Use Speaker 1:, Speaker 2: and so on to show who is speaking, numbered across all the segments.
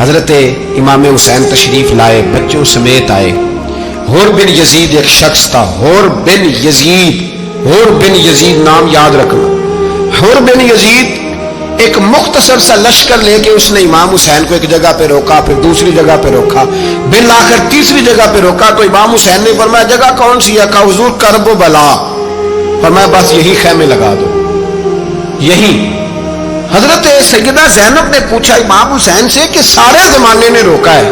Speaker 1: حضرت امام حسین تشریف لائے، بچوں سمیت آئے۔ حر بن یزید ایک شخص تھا، حر بن یزید نام یاد رکھنا۔ حر بن یزید ایک مختصر سا لشکر لے کے اس نے امام حسین کو ایک جگہ پہ روکا، پھر دوسری جگہ پہ روکا، بالآخر تیسری جگہ پہ روکا تو امام حسین نے فرمایا جگہ کون سی ہے؟ کہا حضور کرب و بلا۔ فرمایا بس یہی خیمے لگا دو، یہی۔ حضرت سیدہ زینب نے پوچھا امام حسین سے کہ سارے زمانے نے روکا ہے،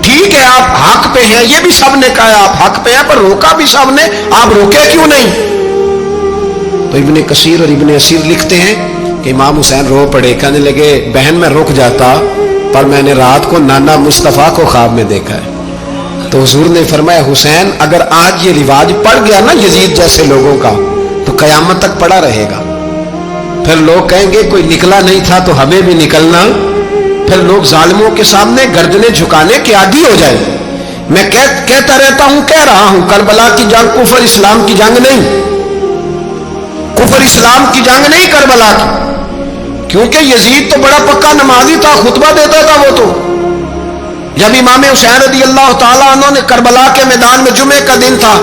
Speaker 1: ٹھیک ہے آپ حق پہ ہیں، یہ بھی سب نے کہا آپ حق پہ ہیں، پر روکا بھی سب نے، آپ روکے کیوں نہیں؟ تو ابن کثیر اور ابن اسیر لکھتے ہیں کہ امام حسین رو پڑے، کہنے لگے بہن میں رک جاتا پر میں نے رات کو نانا مصطفیٰ کو خواب میں دیکھا ہے۔ تو حضور نے فرمایا حسین اگر آج یہ رواج پڑ گیا نا یزید جیسے لوگوں کا تو قیامت تک پڑا رہے گا، پھر لوگ کہیں گے کوئی نکلا نہیں تھا تو ہمیں بھی نکلنا، پھر لوگ ظالموں کے سامنے گردنیں جھکانے کے عادی ہو جائیں۔ میں کہتا رہتا ہوں، کہہ رہا ہوں، کربلا کی جنگ کفر اسلام کی جنگ نہیں، کفر اسلام کی جنگ نہیں کربلا کی، کیونکہ یزید تو بڑا پکا نمازی تھا، خطبہ دیتا تھا وہ تو۔ جب امام حسین رضی اللہ تعالیٰ عنہ نے کربلا کے میدان میں جمعے کا دن تھا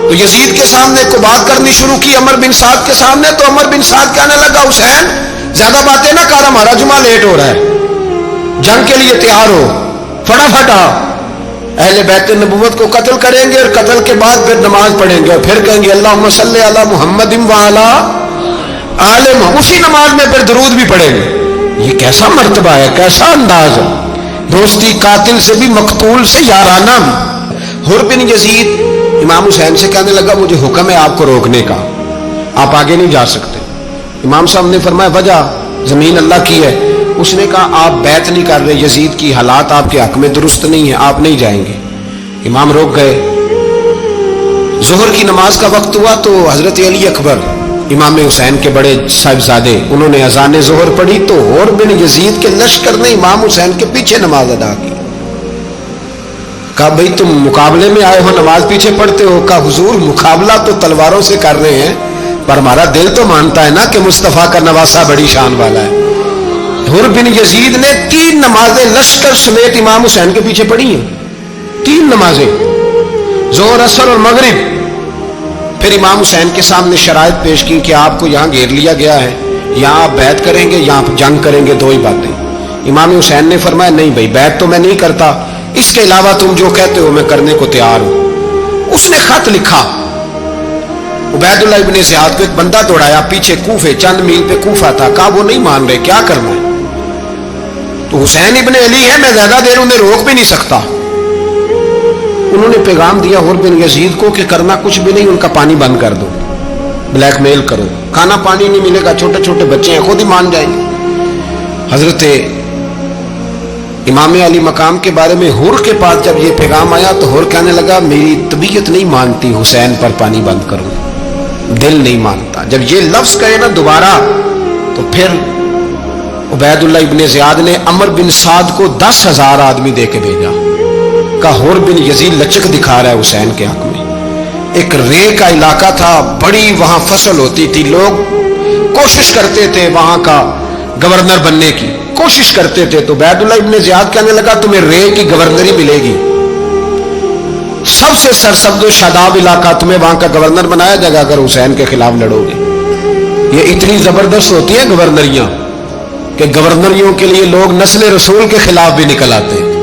Speaker 1: تو یزید کے سامنے کو بات کرنی شروع کی، عمر بن سعد کے سامنے، تو عمر بن سعد کہنے لگا حسین زیادہ باتیں نہ کر، ہمارا جمعہ لیٹ ہو رہا ہے، جنگ کے لیے تیار ہو، فٹافٹ آ۔ اہل بیت نبوت کو قتل کریں گے اور قتل کے بعد پھر نماز پڑھیں گے اور پھر کہیں گے اللہم صلی علی محمد وعلی آل محمد، اسی نماز میں پھر درود بھی پڑھیں گے۔ یہ کیسا مرتبہ ہے، کیسا انداز ہے، دوستی قاتل سے بھی مقتول سے یارانہ بھی۔ حر بن یزید امام حسین سے کہنے لگا مجھے حکم ہے آپ کو روکنے کا، آپ آگے نہیں جا سکتے۔ امام صاحب نے فرمایا وجہ؟ زمین اللہ کی ہے۔ اس نے کہا آپ بیعت نہیں کر رہے، یزید کی حالات آپ کے حق میں درست نہیں ہیں، آپ نہیں جائیں گے۔ امام روک گئے۔ ظہر کی نماز کا وقت ہوا تو حضرت علی اکبر امام حسین کے بڑے صاحبزادے انہوں نے اذان ظہر پڑھی تو حر بن یزید کے لشکر نے امام حسین کے پیچھے نماز ادا کی۔ کہا بھئی تم مقابلے میں آئے ہو، نماز پیچھے پڑھتے ہو؟ کہا حضور مقابلہ تو تلواروں سے کر رہے ہیں پر ہمارا دل تو مانتا ہے نا کہ مصطفیٰ کا نواسہ بڑی شان والا ہے۔ حر بن یزید نے 3 نمازیں لشکر سمیت امام حسین کے پیچھے پڑھی ہیں، 3 نمازیں، ظہر عصر اور مغرب۔ پھر امام حسین کے سامنے شرائط پیش کی کہ آپ کو یہاں گھیر لیا گیا ہے، یہاں آپ بیعت کریں گے، یہاں جنگ کریں گے، 2 ہی باتیں۔ امام حسین نے فرمایا نہیں بھائی بیعت تو میں نہیں کرتا، اس کے علاوہ تم جو کہتے ہو میں کرنے کو تیار ہوں۔ اس نے خط لکھا، عبید اللہ ابن زیاد کو ایک بندہ دوڑایا پیچھے، کوفے چند میل پہ کوفہ تھا، کہا وہ نہیں مان رہے، کیا کرنا ہے؟ تو حسین ابن علی ہے، میں زیادہ دیر انہیں روک بھی نہیں سکتا۔ انہوں نے پیغام دیا حر بن یزید کو کہ کرنا کچھ بھی نہیں، ان کا پانی بند کر دو، بلیک میل کرو، کھانا پانی نہیں ملے گا، چھوٹے چھوٹے بچے ہیں خود ہی مان جائیں گے۔ حضرت امام علی مقام کے بارے میں حر کے پاس جب یہ پیغام آیا تو حر کہنے لگا میری طبیعت نہیں مانتی حسین پر پانی بند کروں، دل نہیں مانتا۔ جب یہ لفظ کہے نا دوبارہ تو پھر عبید اللہ ابن زیاد نے عمر بن سعد کو 10,000 آدمی دے کے بھیجا، کہا حر بن یزید لچک دکھا رہا ہے حسین کے حق میں۔ ایک رے کا علاقہ تھا، بڑی وہاں فصل ہوتی تھی، لوگ کوشش کرتے تھے وہاں کا گورنر بننے کی، کوشش کرتے تھے۔ تو عبید اللہ ابن زیاد کہنے لگا تمہیں رے کی گورنری ملے گی، سب سے سرسبز و شاداب علاقہ، تمہیں وہاں کا گورنر بنایا جائے گا اگر حسین کے خلاف لڑو گے۔ یہ اتنی زبردست ہوتی ہیں گورنریاں کہ گورنریوں کے لیے لوگ نسل رسول کے خلاف بھی نکل آتے ہیں،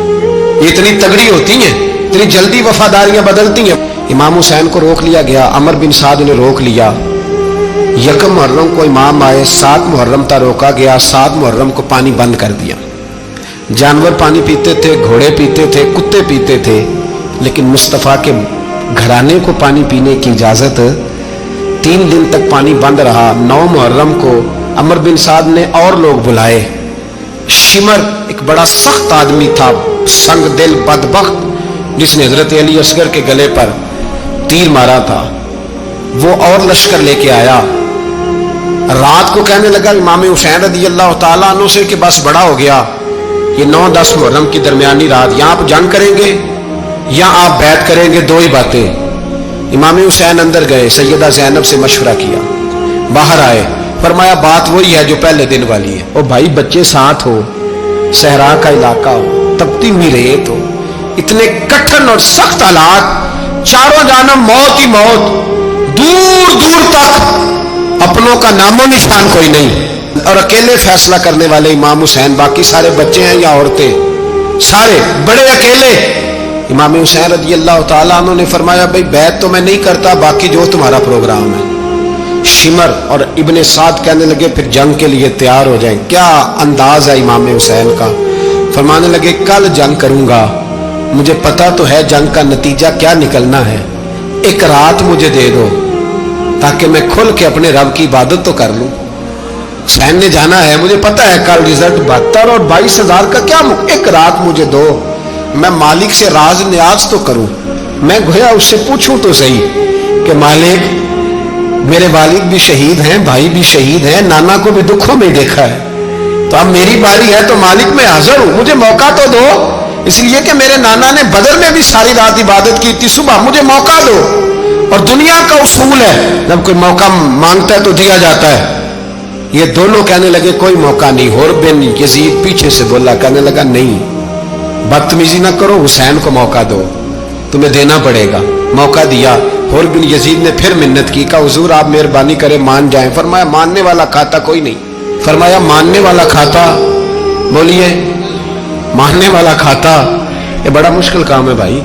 Speaker 1: یہ اتنی تگڑی ہوتی ہیں، اتنی جلدی وفاداریاں بدلتی ہیں۔ امام حسین کو روک لیا گیا، عمر بن سعد نے روک لیا۔ 1 محرم کو امام آئے، 7 محرم تا روکا گیا، 7 محرم کو پانی بند کر دیا۔ جانور پانی پیتے تھے، گھوڑے پیتے تھے، کتے پیتے تھے، لیکن مصطفیٰ کے گھرانے کو پانی پینے کی اجازت 3 دن تک پانی بند رہا۔ 9 محرم کو عمر بن سعد نے اور لوگ بلائے۔ شمر ایک بڑا سخت آدمی تھا، سنگ دل بدبخت، جس نے حضرت علی اصغر کے گلے پر تیر مارا تھا، وہ اور لشکر لے کے آیا۔ رات کو کہنے لگا امام حسین رضی اللہ تعالیٰ عنہ سے کہ بس بڑا ہو گیا، یہ 9-10 محرم کی درمیانی رات، یا آپ جنگ کریں گے یا آپ بیعت کریں گے، 2 ہی باتیں۔ امام حسین اندر گئے، سیدہ زینب سے مشورہ کیا، باہر آئے، فرمایا بات وہی ہے جو پہلے دن والی ہے۔ او بھائی بچے ساتھ ہو، सहरा का इलाका हो, तपती हुई रेत हो, इतने कठिन और सख्त हालात, चारों जानब मौत ही मौत, दूर दूर तक अपनों का नामो निशान कोई नहीं, और अकेले फैसला करने वाले इमाम हुसैन, बाकी सारे बच्चे हैं या औरतें, सारे बड़े अकेले। इमाम हुसैन रज़ी अल्लाह तआला अन्हु ने फरमाया, भाई बैत तो मैं नहीं करता, बाकी जो तुम्हारा प्रोग्राम है। शिमर और इब्ने साद कहने लगे फिर जंग के लिए तैयार हो जाएं। क्या अंदाज है इमाम हुसैन का। फरमाने लगे कल जंग करूंगा, मुझे पता तो है जंग का नतीजा क्या निकलना है, एक रात मुझे दे दो ताकि मैं खुल के अपने रब की इबादत तो कर लूं। हुसैन ने जाना है, मुझे पता है कल रिजल्ट 72 और 22,000 का क्या, एक रात मुझे दो, मैं मालिक से राज न्याज तो करूं, मैं गोया उससे पूछूं तो सही कि मालिक मेरे वालिद भी शहीद हैं, भाई भी शहीद हैं, नाना को भी दुखों में देखा है, तो अब मेरी बारी है, तो मालिक मैं हाजिर हूं, मुझे मौका तो दो, इसलिए कि मेरे नाना ने बदर में भी सारी रात इबादत की थी, सुबह मुझे मौका दो। और दुनिया का उसूल है जब कोई मौका मांगता है तो दिया जाता है। ये दोनों कहने लगे कोई मौका नहीं। हुर बिन यजीद पीछे से बोला, कहने लगा नहीं, बदतमीजी ना करो, हुसैन को मौका दो, तुम्हें देना पड़ेगा। मौका दिया। हुर बिन यजीद ने फिर मिन्नत की, कहा हुजूर आप मेहरबानी करें मान जाएं। फरमाया मानने वाला खाता कोई नहीं। फरमाया मानने वाला खाता, बोलिए मानने वाला खाता, ये बड़ा मुश्किल काम है भाई।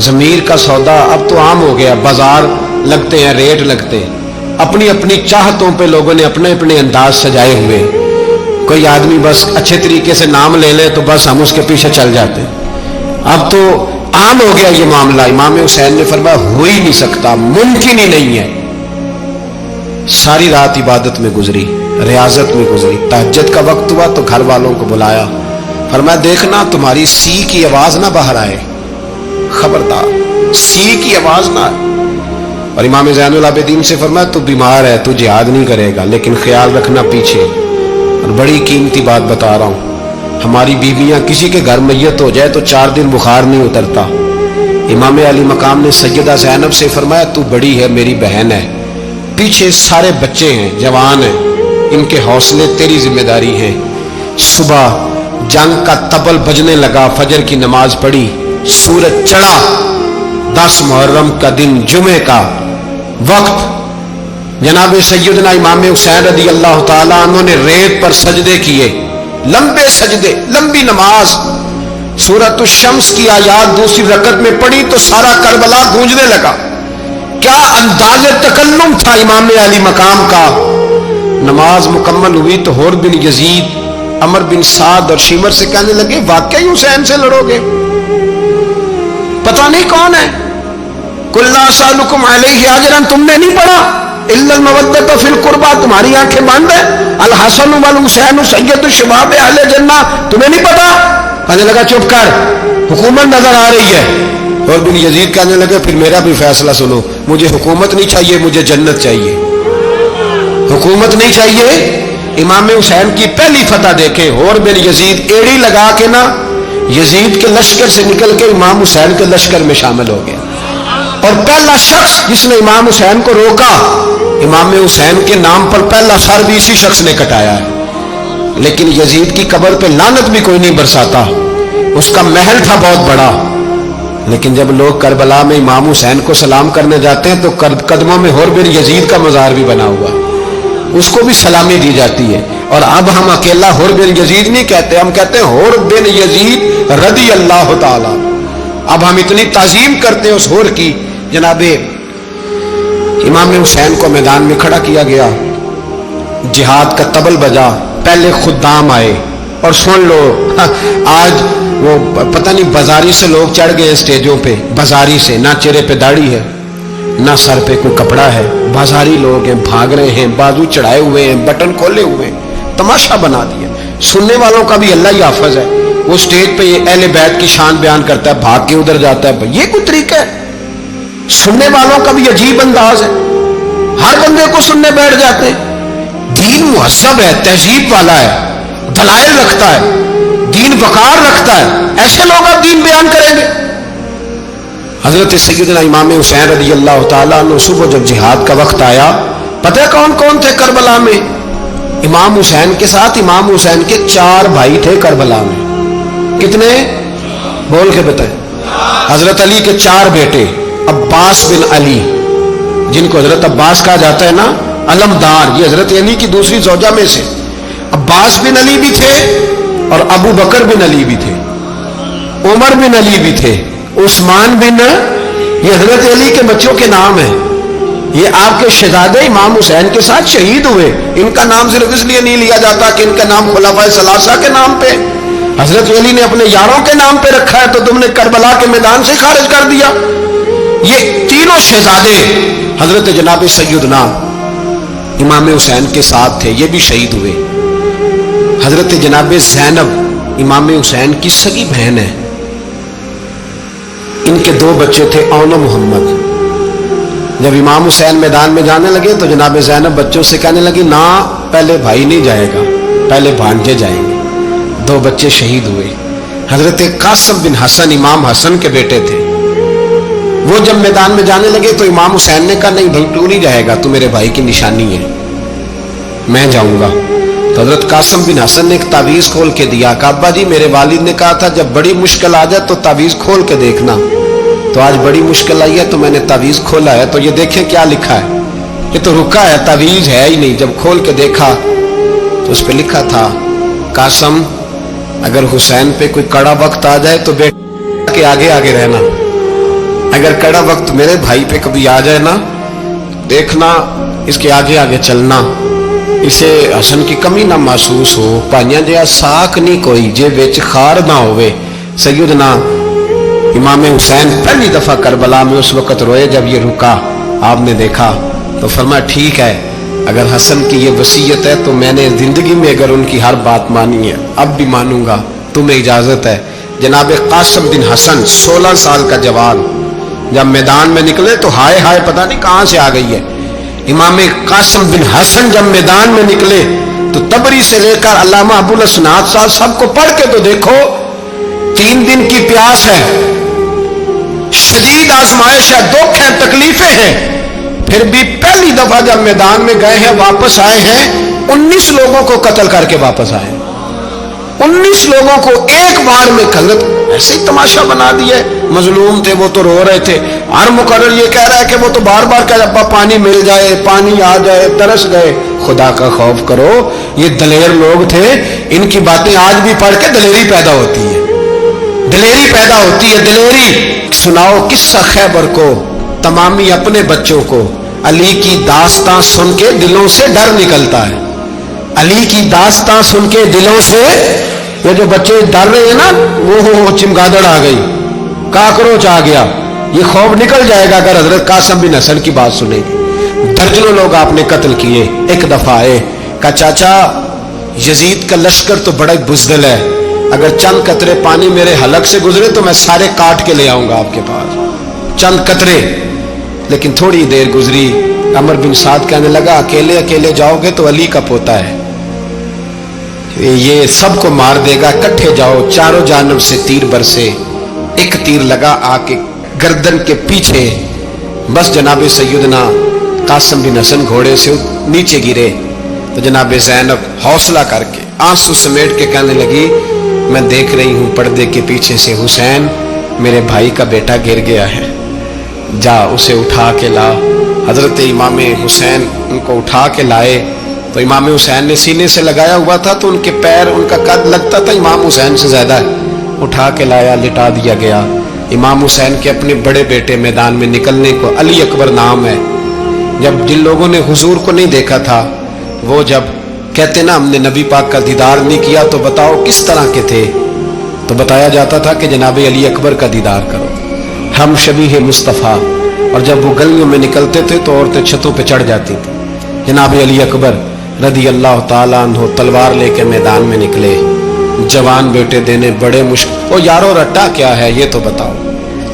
Speaker 1: जमीर का सौदा अब तो आम हो गया, बाजार लगते हैं, रेट लगते हैं, अपनी अपनी चाहतों पे लोगों ने अपने अपने अंदाज सजाए हुए। कोई आदमी बस अच्छे तरीके से नाम ले ले तो बस हम उसके पीछे चल जाते हैं। अब तो आम हो गया ये मामला। इमाम हुसैन ने फरमाया हो ही नहीं सकता, मुमकिन ही नहीं है। सारी रात इबादत में गुजरी, रियाजत में गुजरी। तहज्जुद का वक्त हुआ तो घर वालों को बुलाया, फरमाया देखना तुम्हारी सी की आवाज ना बाहर आए, खबरदार सी की आवाज ना आए। और इमाम ज़ैनुल आबिदीन से फरमाया तू बीमार है, तू जिहाद नहीं करेगा, लेकिन ख्याल रखना पीछे। और बड़ी कीमती बात बता रहा हूं, हमारी बीवियां किसी के घर मैयत हो जाए तो 4 दिन बुखार नहीं उतरता। इमाम अली मकाम ने सैयदा ज़ैनब से फरमाया तू बड़ी है, मेरी बहन है, पीछे सारे बच्चे हैं, जवान हैं, इनके हौसले तेरी जिम्मेदारी है। सुबह जंग का तबल बजने लगा, फजर की नमाज पढ़ी, सूरज चढ़ा, 10 मुहर्रम का दिन, जुमे का वक्त। जनाब सैयदना इमाम हुसैन रज़ी अल्लाह ताला अन्हु ने रेत पर सजदे किए, लंबे सजदे, लंबी नमाज। सूरत शम्स की आयात दूसरी रकत में पढ़ी तो सारा करबला गूंजने लगा। क्या अंदाज़े तकल्लुम था इमाम अली मकाम का। नमाज मुकम्मल हुई तो हुर बिन यजीद, अमर बिन साद और शिमर से कहने लगे वाकई हुसैन से लड़ोगे, पता नहीं कौन है। कुल्ला सालुकुम अलैहि अजरन, तुमने नहीं पढ़ा, इल्लल मवद्दत फिल कुर्बा, तुम्हारी आंखें बंद है। अल हसन वल हुसैन सय्यदु शबाब अहले जन्नह, तुम्हें नहीं पता। कहने लगा चुप कर, हुकूमत नजर आ रही है। और बिन यजीद कहने लगे फिर मेरा भी फैसला सुनो, मुझे हुकूमत नहीं चाहिए, मुझे जन्नत चाहिए। हुकूमत नहीं चाहिए। इमाम हुसैन की पहली फतह देखे, और बिन यजीद एड़ी लगा के ना यजीद के लश्कर से निकल के इमाम हुसैन के लश्कर में शामिल हो गया। और पहला शख्स जिसने इमाम हुसैन को रोका, इमाम हुसैन के नाम पर पहला सर भी इसी शख्स ने कटाया है। लेकिन यजीद की कब्र पे लानत भी कोई नहीं बरसाता, उसका महल था बहुत बड़ा। लेकिन जब लोग करबला में इमाम हुसैन को सलाम करने जाते हैं तो कदमों में हुर बिन यजीद का मजार भी बना हुआ, उसको भी सलामी दी जाती है। और अब हम अकेला हुर बिन यजीद नहीं कहते, हम कहते हैं हुर बिन यजीद रज़ी अल्लाह ताला। अब हम इतनी ताजीम करते हैं उस हुर की। जनाबे इमाम हुसैन को मैदान में खड़ा किया गया, जिहाद का तबल बजा, पहले खुद्दाम आए। और सुन लो, आज वो पता नहीं बाजारी से लोग चढ़ गए स्टेजों पे, बाजारी से, ना चेहरे पे दाढ़ी है ना सर पे कोई कपड़ा है, बाजारी लोग हैं, भाग रहे हैं, बाजू चढ़ाए हुए हैं, बटन खोले हुए हैं, तमाशा बना दिया। सुनने वालों का भी अल्लाह ही हाफिज है। वो स्टेज पे अहले बैत की शान बयान करता है, भाग के उधर जाता है, ये कोई तरीका है। सुनने वालों का भी अजीब अंदाज है, हर बंदे को सुनने बैठ जाते हैं। दीन मुहस्सब है, तहजीब वाला है, दलाइल रखता है, दीन वकार रखता है, ऐसे लोग अब दीन बयान करेंगे। हजरत सैयदना इमाम हुसैन रज़ी अल्लाह ताला अन्हु सुबह जब जिहाद का वक्त आया, पता है कौन कौन थे करबला में? इमाम हुसैन के साथ इमाम हुसैन के 4 भाई थे करबला में। कितने? बोल के बताए। हजरत अली के 4 बेटे, अब्बास बिन अली, जिनको हजरत अब्बास कहा जाता है ना, अलमदार, ये हजरत अली की दूसरी ज़ौजा में से अब्बास बिन अली भी थे और अबू बकर बिन अली भी थे, उमर बिन अली भी थे, उस्मान बिन, ये हजरत अली के बच्चों के नाम हैं। ये आपके शहजादे इमाम हुसैन के साथ शहीद हुए। इनका नाम सिर्फ इसलिए नहीं लिया जाता कि इनका नाम खुलाफाए सलासा के नाम पे, हजरत अली ने अपने यारों के नाम पे रखा है तो तुमने करबला के मैदान से खारिज कर दिया। ये तीनों शहजादे हजरत जनाब सैयदना इमाम हुसैन के साथ थे, ये भी शहीद हुए। हजरत जनाब ज़ैनब इमाम हुसैन की सगी बहन है, इनके 2 बच्चे थे, औन और मोहम्मद। जब इमाम हुसैन मैदान में जाने लगे तो जनाब ज़ैनब बच्चों से कहने लगी, ना पहले भाई नहीं जाएगा, पहले भांजे जाएंगे। 2 बच्चे शहीद हुए। हजरत कासिम बिन हसन इमाम हसन के बेटे थे, वो जब मैदान में जाने लगे तो इमाम हुसैन ने कहा, नहीं भाई तू नहीं जाएगा, तू मेरे भाई की निशानी है, मैं जाऊंगा। तो हजरत कासिम बिन हसन ने एक तावीज़ खोल के दिया। अब्बा जी, मेरे वालिद ने कहा था जब बड़ी मुश्किल आ जाए तो तावीज़ खोल के देखना, तो आज बड़ी मुश्किल आई है तो मैंने तावीज़ खोला है, तो ये देखें क्या लिखा है। ये तो रुका है, तावीज़ है ही नहीं। जब खोल के देखा तो उस पर लिखा था, कासिम अगर हुसैन पे कोई कड़ा वक्त आ जाए तो बेटा के आगे आगे रहना, अगर कड़ा वक्त मेरे भाई पे कभी आ जाए ना, देखना इसके आगे आगे चलना, इसे हसन की कमी ना महसूस हो, भाइयां जिहा साख नहीं कोई जे विच खार ना होवे। सैयदना इमाम हुसैन पहली दफा करबला में उस वक्त रोए जब ये रुका, आपने देखा तो फरमाया, ठीक है अगर हसन की ये वसीयत है तो मैंने जिंदगी में अगर उनकी हर बात मानी है, अब भी मानूंगा, तुम्हें इजाजत है। जनाब कासिम बिन हसन 16 साल का जवान जब मैदान में निकले तो हाय हाय पता नहीं कहां से आ गई है। इमाम कासिम बिन हसन जब मैदान में निकले तो तबरी से लेकर अल्लामा अबुल हसनात साहब सबको पढ़ के तो देखो, 3 दिन की प्यास है, शदीद आजमाइश है, दुख है, तकलीफें हैं, फिर भी पहली दफा जब मैदान में गए हैं, वापस आए हैं, 19 लोगों को कत्ल करके वापस आए। 19 लोगों को एक बार में हजरत ऐसे ही तमाशा बना दिया। मजलूम थे वो तो रो रहे थे, हर मुकर्रर ये कह रहा है कि वो तो बार बार कह अब्बा पानी मिल जाए, पानी आ जाए, तरस गए। खुदा का खौफ करो, ये दलेर लोग थे, इनकी बातें आज भी पढ़ के दलेरी पैदा होती है, दलेरी पैदा होती है, दलेरी। सुनाओ किस्सा खैबर को, तमामी अपने बच्चों को, अली की दास्तां सुन के दिलों से डर निकलता है। अली की दास्तां सुन के दिलों से, ये जो बच्चे डर रहे हैं ना, वो चिमगादड़ आ गई, काकरोच आ गया, ये खौफ निकल जाएगा अगर हजरत कासिम बिन हसन की बात सुनेगी। दर्जनों लोग आपने कत्ल किए। एक दफा आए, कहा चाचा यजीद का लश्कर तो बड़ा बुज़दिल है, अगर चंद कतरे पानी मेरे हलक से गुजरे तो मैं सारे काट के ले आऊंगा आपके पास, चंद कतरे। लेकिन थोड़ी देर गुजरी, अमर बिन साद कहने लगा, अकेले अकेले जाओगे तो अली का पोता है, ये सबको मार देगा, इकट्ठे जाओ। चारों जानब से तीर बरसे, एक तीर लगा आके गर्दन के पीछे, बस जनाब सैयदना कासिम बिन हसन घोड़े से नीचे गिरे। तो जनाब ज़ैनब हौसला करके आंसू समेट के कहने लगी, मैं देख रही हूं पर्दे के पीछे से हुसैन मेरे भाई का बेटा गिर गया है, जा उसे उठा के ला। हजरत इमाम हुसैन उनको उठा के लाए तो इमाम हुसैन ने सीने से लगाया हुआ था तो उनके पैर, उनका कद लगता था इमाम हुसैन से ज्यादा है। उठा के लाया, लिटा दिया गया। इमाम हुसैन के अपने बड़े बेटे मैदान में निकलने को अली अकबर नाम है। जब जिन लोगों ने हुजूर को नहीं देखा था, वो जब कहते ना हमने नबी पाक का दीदार नहीं किया तो बताओ किस तरह के थे, तो बताया जाता था कि जनाब अली अकबर का दीदार करो, हम शबीह मुस्तफ़ा। और जब वो गलियों में निकलते थे तो औरतें छतों पे चढ़ जाती थी। जनाब अली अकबर रदी अल्लाह ताला अन्हु तलवार लेके मैदान में निकले, जवान बेटे देने बड़े मुश्किल। ओ यारो रट्टा क्या है ये तो बताओ,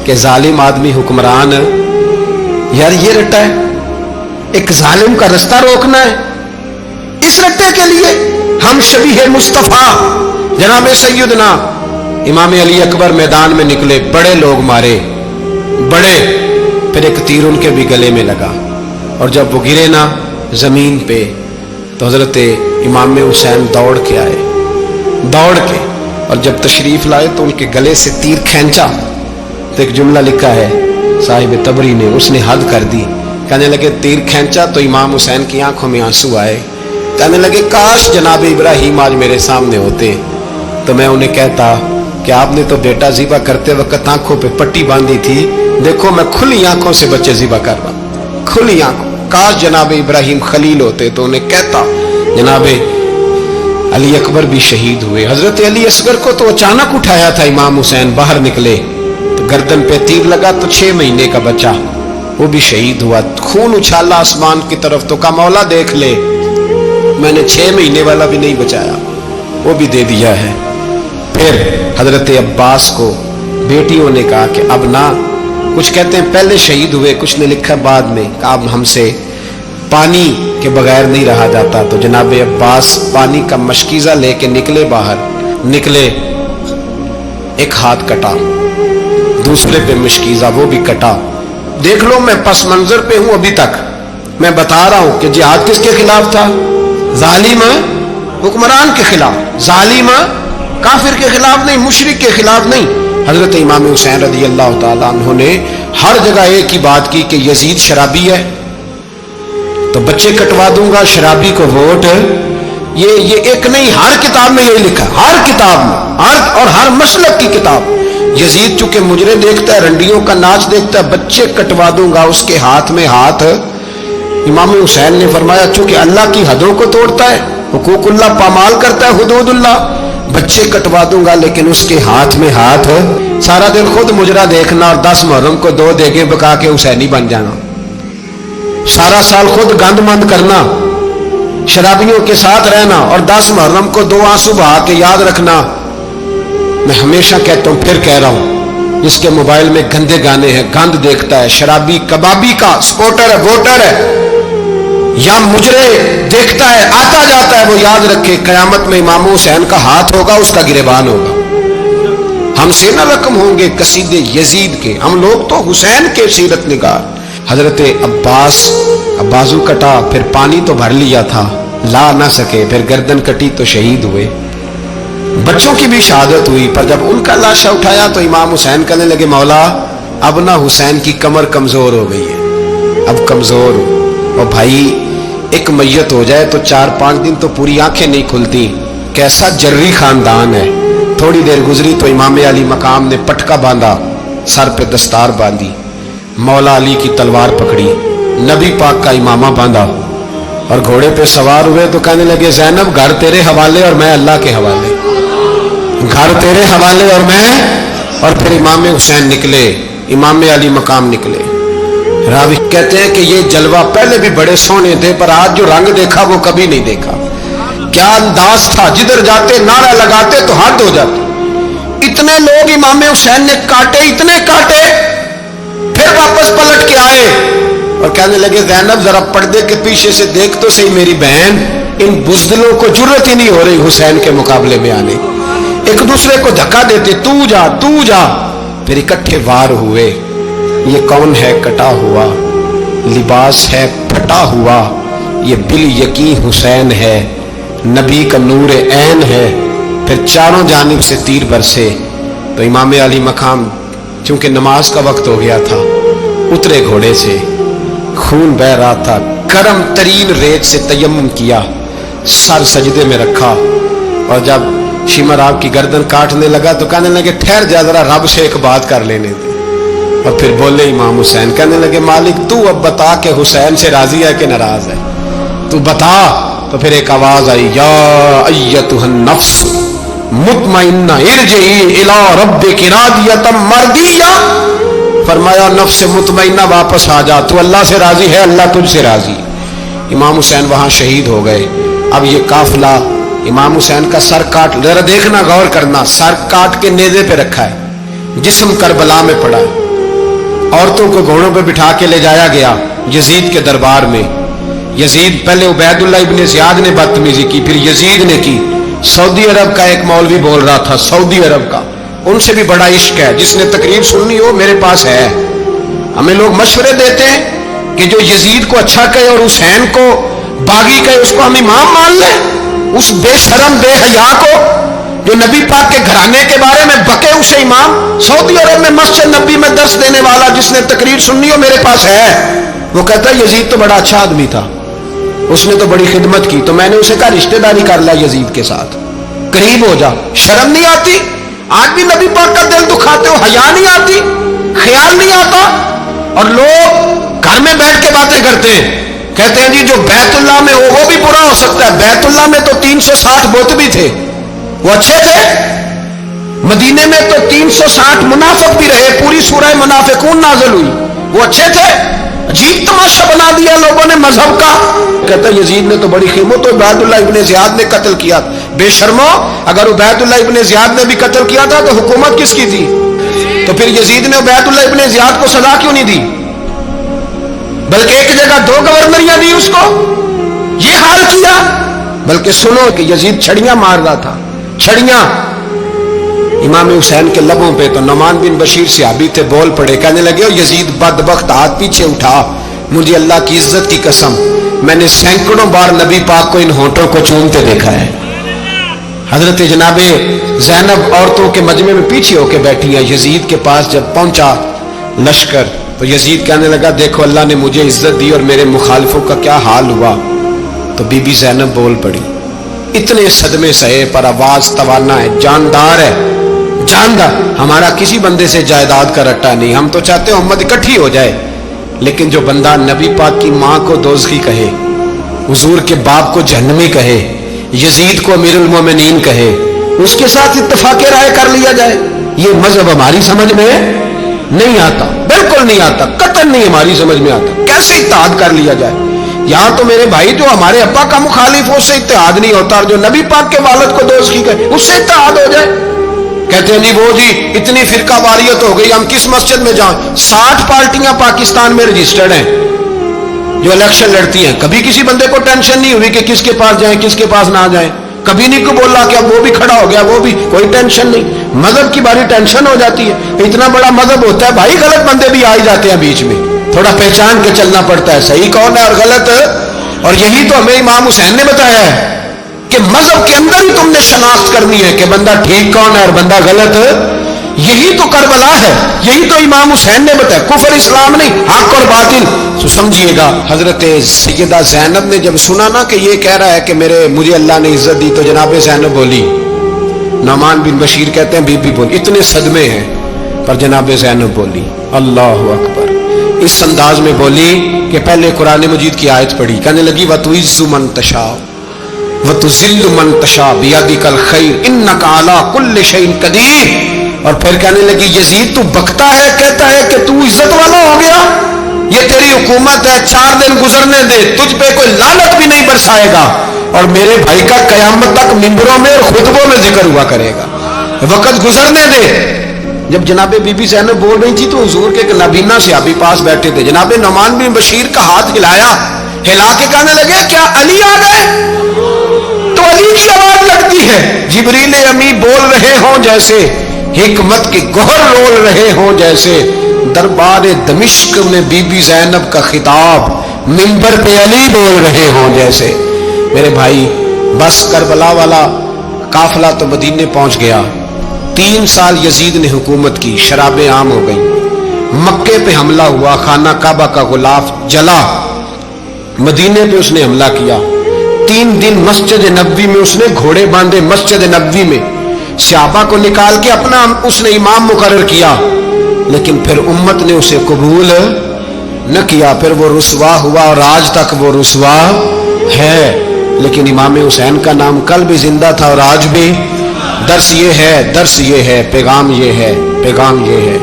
Speaker 1: कि जालिम आदमी हुक्मरान, यार ये रट्टा है, एक जालिम का रास्ता रोकना है, इस रट्टे के लिए हम शबीह मुस्तफ़ा जनाब सैयदना इमाम अली अकबर मैदान में निकले, बड़े लोग मारे, बड़े, फिर एक तीर उनके भी गले में लगा और जब वो गिरे ना जमीन पे, तो हजरत इमाम हुसैन दौड़ के आए, दौड़ के, और जब तशरीफ लाए तो उनके गले से तीर खींचा तो एक जुमला लिखा है साहिब तबरी ने, उसने हद कर दी। कहने लगे तीर खींचा तो इमाम हुसैन की आंखों में आंसू आए। कहने लगे काश जनाब इब्राहिम आज मेरे सामने होते तो मैं उन्हें कहता कि आपने तो बेटा ज़िबा करते वक्त आंखों पे पट्टी बांधी थी, देखो मैं खुली आंखों से बच्चे ज़िबा कर रहा, खुली आंखों। काश जनाब इब्राहिम खलील होते तो उन्हें कहता। जनाब अली अकबर भी शहीद हुए। हजरत अली असगर को तो अचानक उठाया था इमाम हुसैन, बाहर निकले तो गर्दन पे तीर लगा तो 6 महीने का बच्चा वो भी शहीद हुआ। खून उछाला आसमान की तरफ तो कहा मौला देख ले, मैंने 6 महीने वाला भी नहीं बचाया, वो भी दे दिया है। फिर हजरत अब्बास को बेटियों ने कहा कि अब ना, कुछ कहते हैं पहले शहीद हुए, कुछ ने लिखा बाद में, अब हमसे पानी के बगैर नहीं रहा जाता। तो जनाब अब्बास पानी का मशकीज़ा लेके निकले, बाहर निकले, एक हाथ कटा, दूसरे पे मशकीज़ा वो भी कटा। देख लो मैं पस मंजर पे हूं अभी तक, मैं बता रहा हूं कि जिहाद किसके खिलाफ था? जालिम हुक्मरान के खिलाफ, जालिम काफिर के खिलाफ नहीं, मुशरिक के खिलाफ नहीं। हजरत इमाम हुसैन रज़ी अल्लाह ताला अन्हु ने हर जगह एक ही बात की कि यजीद शराबी है तो बच्चे कटवा दूंगा, शराबी को वोट। ये एक नहीं, हर किताब में यही लिखा, हर किताब में, हर और हर मसलक की किताब। यजीद चूंकि मुजरे देखता है, रंडियों का नाच देखता है, बच्चे कटवा दूंगा, उसके हाथ में हाथ। इमाम हुसैन ने फरमाया चूंकि अल्लाह की हदों को तोड़ता है, हुकूकुल्लाह पामाल करता है, हुदूदुल्लाह, बच्चे कटवा दूंगा लेकिन उसके हाथ में हाथ। सारा दिन खुद मुजरा देखना और 10 मुहर्रम को 2 देगे बका के हुसैनी बन जाना, सारा साल खुद गंद मंद करना, शराबियों के साथ रहना और 10 मुहर्रम को 2 आंसू बहा के याद रखना। मैं हमेशा कहता हूं, फिर कह रहा हूं, जिसके मोबाइल में गंदे गाने हैं, गंद देखता है, शराबी कबाबी का सपोर्टर है, वोटर है, या मुजरे देखता है, आता जाता है, वो याद रखे कयामत में इमाम हुसैन का हाथ होगा, उसका गिरेबान होगा। हमसे न रकम होंगे कसीदे यजीद के, हम लोग तो हुसैन के सीरत निगार। हजरत अब्बास का बाजू कटा, फिर पानी तो भर लिया था, ला ना सके, फिर गर्दन कटी तो शहीद हुए। बच्चों की भी शहादत हुई, पर जब उनका लाशा उठाया तो इमाम हुसैन कहने लगे मौला अब ना हुसैन की कमर कमजोर हो गई है, अब कमजोर हो। और भाई एक मैयत हो जाए तो 4-5 दिन तो पूरी आंखें नहीं खुलती, कैसा जर्री खानदान है। थोड़ी देर गुजरी तो इमाम अली मकाम ने पटका बांधा, सर पे दस्तार बांधी, मौला अली की तलवार पकड़ी, नबी पाक का इमामा बांधा और घोड़े पे सवार हुए तो कहने लगे ज़ैनब घर तेरे हवाले और मैं अल्लाह के हवाले, घर तेरे हवाले और मैं। और फिर इमाम हुसैन निकले, इमाम अली मकाम निकले। रावी कहते हैं कि ये जलवा पहले भी बड़े सोने थे, पर आज जो रंग देखा वो कभी नहीं देखा। क्या अंदाज था, जिधर जाते नारा लगाते तो हद हो जाती। इतने लोग इमाम हुसैन ने काटे, इतने काटे, फिर वापस पलट के आए और कहने लगे ज़ैनब जरा पर्दे के पीछे से देख तो सही मेरी बहन, इन बुज़दिलों को जुर्रत ही नहीं हो रही हुसैन के मुकाबले में आने, एक दूसरे को धक्का देते, तू जा तू जा। फिर इकट्ठे वार हुए। ये कौन है कटा हुआ, लिबास है फटा हुआ, ये बिल यकीन हुसैन है, नबी का नूर ऐन है। फिर चारों जानिब से तीर बरसे तो इमाम अली मकाम चूंकि नमाज का वक्त हो गया था, उतरे घोड़े से, खून बह रहा था, गर्म तरीन रेत से तयम्मुम किया, सर सजदे में रखा और जब शिमर आपकी गर्दन काटने लगा तो कहने लगे ठहर जा जरा, रब से एक बात कर लेने दे। और फिर बोले इमाम हुसैन, कहने लगे मालिक तू अब बता के हुसैन से राजी है कि नाराज है, तू बता। तो फिर एक आवाज आई, या अय्यतुहन नफ्स मुतमइन्ना इरजिई इला रब्बिकी रादियतम मर्दिया। फरमाया नफ्स मुतमइन्ना वापस आ जा, तू अल्लाह से राजी है, अल्लाह तुझसे राजी। इमाम हुसैन वहां शहीद हो गए। अब ये काफिला इमाम हुसैन का सर काट, जरा देखना गौर करना, सर काट के नेज़े पे रखा है, जिस्म करबला में पड़ा है। औरतों को घोड़ों पे बिठा के ले जाया गया यजीद के दरबार में। यजीद पहले उबैदुल्लाह इब्ने ज़ियाद ने बदतमीजी की, फिर यजीद ने की। सऊदी अरब का एक मौलवी बोल रहा था, सऊदी अरब का, उनसे भी बड़ा इश्क है, जिसने तकरीर सुननी हो मेरे पास है। हमें लोग मशवरे देते हैं कि जो यजीद को अच्छा कहे और हुसैन को बागी कहे उसको हम इमाम मान लें? उस बेशरम बेहया को जो नबी पाक के घराने के बारे में बके उसे इमाम? सऊदी अरब में मस्जिद नबी में दर्स देने वाला जिसने तकरीर सुननी हो मेरे पास है, वो कहता है यजीद तो बड़ा अच्छा आदमी था, उसने तो बड़ी खिदमत की, तो मैंने उसे कहा रिश्तेदारी कर ला यजीद के साथ, करीब हो जा। शर्म नहीं आती? आज भी नबी पाक का दिल दुखाते हो, हया नहीं आती, ख्याल नहीं आता? और लोग घर में बैठ के बातें करते हैं, कहते हैं जी जो बैतुल्लाह में हो वो भी बुरा हो सकता है। बैतुल्लाह में तो 360 बुत भी थे, वो अच्छे थे। मदीने में तो 360 मुनाफिक भी रहे, पूरी सूरह मुनाफिकून नाज़िल हुई, वो अच्छे थे। अजीब तमाशा बना दिया लोगों ने मजहब का। कहता यजीद ने तो बड़ी कीमत, तो उबैदुल्लाह इब्ने ज़ियाद ने कत्ल किया। बेशर्मो, अगर उबैदुल्लाह इब्ने ज़ियाद ने भी कत्ल किया था तो हुकूमत किसकी थी? तो फिर यजीद ने उबैदुल्लाह इब्ने ज़ियाद को सजा क्यों नहीं दी, बल्कि एक जगह 2 गवर्नरियां दी उसको? ये हाल किया। बल्कि सुनो कि यजीद छड़ियां मार रहा था, छड़ियां। इमाम हुसैन के लबों पे तो नुमान बिन बशीर सहाबी थे, बोल पड़े, कहने लगे यजीद बदबख्त, हाथ पीछे उठा, मुझे अल्लाह की इज्जत की कसम मैंने सैकड़ों बार नबी पाक को इन होंठों को चूमते देखा है। हजरत जनाबे ज़ैनब औरतों के मजमे में पीछे होके बैठी है। यजीद के पास जब पहुंचा लश्कर तो यजीद कहने लगा देखो अल्लाह ने मुझे इज्जत दी और मेरे मुखालिफों का क्या हाल हुआ। तो बीबी ज़ैनब बोल पड़ी, इतने सदमे सहे पर आवाज तवाना है, जानदार है, जानदार। हमारा किसी बंदे से जायदाद का रट्टा नहीं, हम तो चाहते हैं उम्मत इकट्ठी हो जाए, लेकिन जो बंदा नबी पाक की माँ को दोज़खी कहे, हुजूर के बाप को जहन्नमी कहे, यजीद को अमीरुल मोमिनीन कहे, उसके साथ इत्तफाक राय कर लिया जाए, ये मजहब हमारी समझ में नहीं आता, बिल्कुल नहीं आता, कतई नहीं हमारी समझ में आता। कैसे इत्तेहाद कर लिया जाए? यहां तो मेरे भाई जो हमारे अब्बा का मुखालिफ हो उससे इत्तेहाद नहीं होता, और जो नबी पाक के वालिद को दोज़खी कहे उससे इत्तेहाद हो जाए। कहते हैं जी वो जी इतनी फिरका वारियत हो गई, हम किस मस्जिद में जाएं? 60 पार्टियां पाकिस्तान में रजिस्टर्ड हैं जो इलेक्शन लड़ती हैं। कभी किसी बंदे को टेंशन नहीं हुई कि किसके पास जाएं किसके पास ना जाएं, कभी नहीं को बोला कि अब वो भी खड़ा हो गया, वो भी, कोई टेंशन नहीं। मजहब की बारी टेंशन हो जाती है, इतना बड़ा मजहब होता है भाई, गलत बंदे भी आ ही जाते हैं बीच में, थोड़ा पहचान के चलना पड़ता है सही कौन है और गलत। और यही तो हमें इमाम हुसैन ने बताया है कि मजहब के अंदर ही तुमने शनाख्त करनी है कि बंदा ठीक कौन है और बंदा गलत। यही तो करबला है, यही तो इमाम हुसैन ने बताया, कुफर इस्लाम नहीं, हक और बातिल। तो समझिएगा हजरत सैयदा ज़ैनब ने जब सुना ना कि ये कह रहा है कि मुझे अल्लाह ने इज्जत दी, तो जनाब ज़ैनब बोली, नुमान बिन बशीर कहते हैं बीबी बोली, इतने सदमे हैं पर जनाब ज़ैनब बोली अल्लाह अकबर, इस अंदाज में बोली कि पहले कुरान मजीद की आयत पढ़ी, कहने लगी वतुइज़्ज़ु मन तशा वतुज़िल्लु मन तशा बियदिकल खैर इन्नका अला कुल्लि शैइन कदीर। और फिर कहने लगी यजीद तू बकता है, कहता है कि तू इज्जत वाला हो गया, ये तेरी हुकूमत है, 4 दिन गुजरने दे, तुझ पे कोई लानत भी नहीं बरसाएगा, और मेरे भाई का कयामत तक मिंबरों में और खुतबों में जिक्र हुआ करेगा, वक्त गुजरने दे। जब जनाबे बीबी ज़ैनब बोल रही थी तो हुजूर के एक नबीना सहाबी पास बैठे थे, जनाबे नुमान बिन बशीर का हाथ हिलाया, हिला के कहने लगे क्या अली आ गए? तो अली की आवाज लगती है, जिब्रील अमी बोल रहे हो जैसे, हिकमत के गोहर रोल रहे हो जैसे, दरबार दमिश्क में बीबी ज़ैनब का खिताब मिंबर पे अली बोल रहे हो जैसे। मेरे भाई बस करबला वाला काफिला तो मदीने पहुंच गया, 3 साल यजीद ने हुकूमत की, शराबें आम हो गई, मक्के पे हमला हुआ, खाना काबा का गुलाफ जला, मदीने पे उसने हमला किया, 3 दिन मस्जिद नबवी में उसने घोड़े बांधे, मस्जिद नबवी में सहाबा को निकाल के अपना उसने इमाम मुकर्रर किया, लेकिन फिर उम्मत ने उसे कबूल न किया, फिर वो रुसवा हुआ और आज तक वो रुसवा है। लेकिन इमाम हुसैन का नाम कल भी जिंदा था और आज भी। दर्स ये है, दर्स ये है, पैगाम ये है, पैगाम ये है,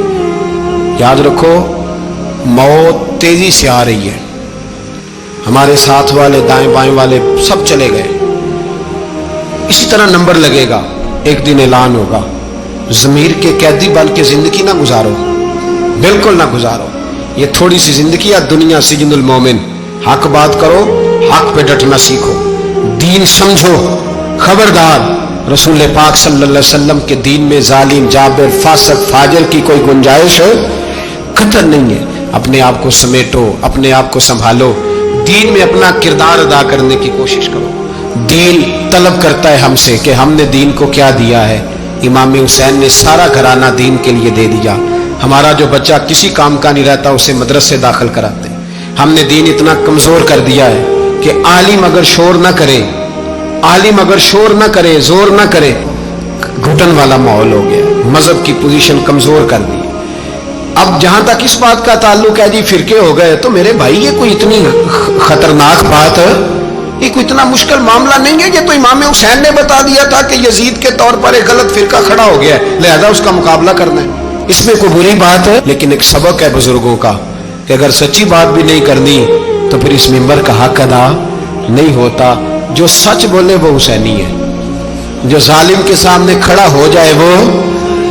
Speaker 1: याद रखो मौत तेजी से आ रही है, हमारे साथ वाले दाएं बाएं वाले सब चले गए, इसी तरह नंबर लगेगा, एक दिन ऐलान होगा। ज़मीर के कैदी बन के जिंदगी ना गुजारो, बिल्कुल ना गुजारो, ये थोड़ी सी जिंदगी है, दुनिया सिजनुल मोमिन। हक बात करो, हक पे डटना सीखो, दीन समझो, खबरदार रसूल पाक सल्लल्लाहु अलैहि वसल्लम के दीन में जालिम जाबिर फासिक फाजिर की कोई गुंजाइश कतई नहीं है। अपने आप को समेटो, अपने आप को संभालो, دین میں اپنا کردار ادا کرنے کی کوشش کرو. دین طلب کرتا ہے ہم سے کہ ہم نے دین کو کیا دیا ہے. امام حسین نے سارا گھرانہ دین کے لیے دے دیا. ہمارا جو بچہ کسی کام کا نہیں رہتا اسے مدرسے داخل کراتے. ہم نے دین اتنا کمزور کر دیا ہے کہ عالم اگر شور نہ کرے، عالم اگر شور نہ کرے، زور نہ کرے، گھٹن والا ماحول ہو گیا. مذہب کی پوزیشن کمزور کر دی. اب جہاں تک اس بات کا تعلق ہے جی فرقے ہو گئے، تو میرے بھائی یہ کوئی اتنی خطرناک بات ہے، یہ کوئی اتنا مشکل معاملہ نہیں ہے. یہ تو امام حسین نے بتا دیا تھا کہ یزید کے طور پر ایک غلط فرقہ کھڑا ہو گیا ہے، لہذا اس کا مقابلہ کرنا ہے. اس میں کوئی بری بات ہے؟ لیکن ایک سبق ہے بزرگوں کا کہ اگر سچی بات بھی نہیں کرنی تو پھر اس منبر کا حق ادا نہیں ہوتا. جو سچ بولے وہ حسینی ہے، جو ظالم کے سامنے کھڑا ہو جائے وہ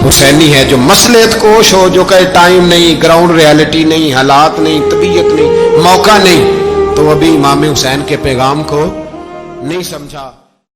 Speaker 1: حسینی ہے. جو مصلحت کوش ہو، جو کہے ٹائم نہیں، گراؤنڈ ریالٹی نہیں، حالات نہیں، طبیعت نہیں، موقع نہیں، تو وہ ابھی امام حسین کے پیغام کو نہیں سمجھا.